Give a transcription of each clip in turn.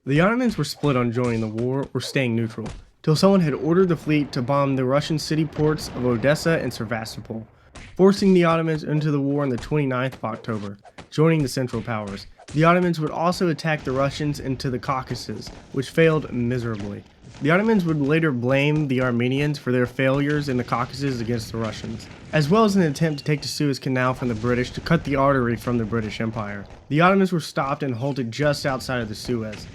The Ottomans were split on joining the war or staying neutral, till someone had ordered the fleet to bomb the Russian city ports of Odessa and Sevastopol, forcing the Ottomans into the war on the 29th of October, joining the Central Powers. The Ottomans would also attack the Russians into the Caucasus, which failed miserably. The Ottomans would later blame the Armenians for their failures in the Caucasus against the Russians, as well as an attempt to take the Suez Canal from the British to cut the artery from the British Empire. The Ottomans were stopped and halted just outside of the Suez.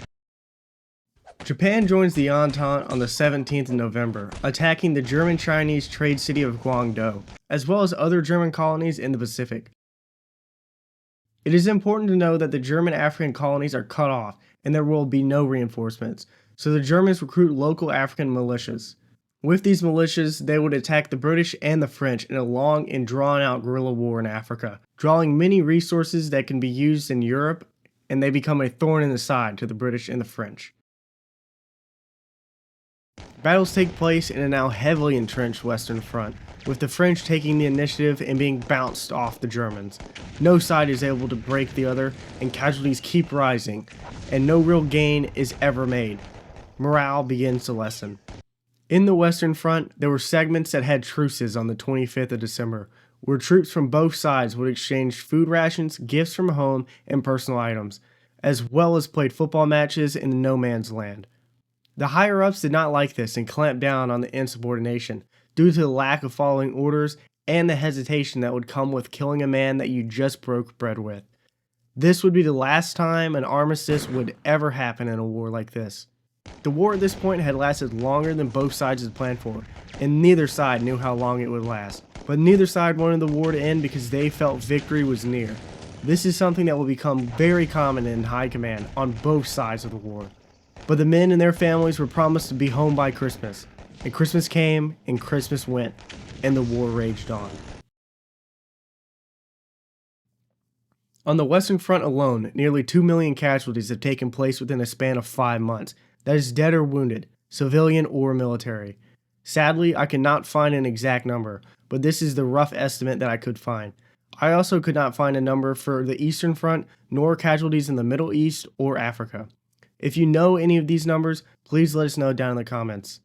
Japan joins the Entente on the 17th of November, attacking the German-Chinese trade city of Guangdong, as well as other German colonies in the Pacific. It is important to know that the German African colonies are cut off and there will be no reinforcements, so the Germans recruit local African militias. With these militias, they would attack the British and the French in a long and drawn-out guerrilla war in Africa, drawing many resources that can be used in Europe, and they become a thorn in the side to the British and the French. Battles take place in a now heavily entrenched Western Front, with the French taking the initiative and being bounced off the Germans. No side is able to break the other, and casualties keep rising, and no real gain is ever made. Morale begins to lessen. In the Western Front, there were segments that had truces on the 25th of December, where troops from both sides would exchange food rations, gifts from home, and personal items, as well as played football matches in the no man's land. The higher-ups did not like this and clamped down on the insubordination, due to the lack of following orders and the hesitation that would come with killing a man that you just broke bread with. This would be the last time an armistice would ever happen in a war like this. The war at this point had lasted longer than both sides had planned for, and neither side knew how long it would last. But neither side wanted the war to end because they felt victory was near. This is something that will become very common in high command on both sides of the war. But the men and their families were promised to be home by Christmas. And Christmas came, and Christmas went, and the war raged on. On the Western Front alone, nearly 2 million casualties have taken place within a span of 5 months. That is dead or wounded, civilian or military. Sadly, I cannot find an exact number, but this is the rough estimate that I could find. I also could not find a number for the Eastern Front, nor casualties in the Middle East or Africa. If you know any of these numbers, please let us know down in the comments.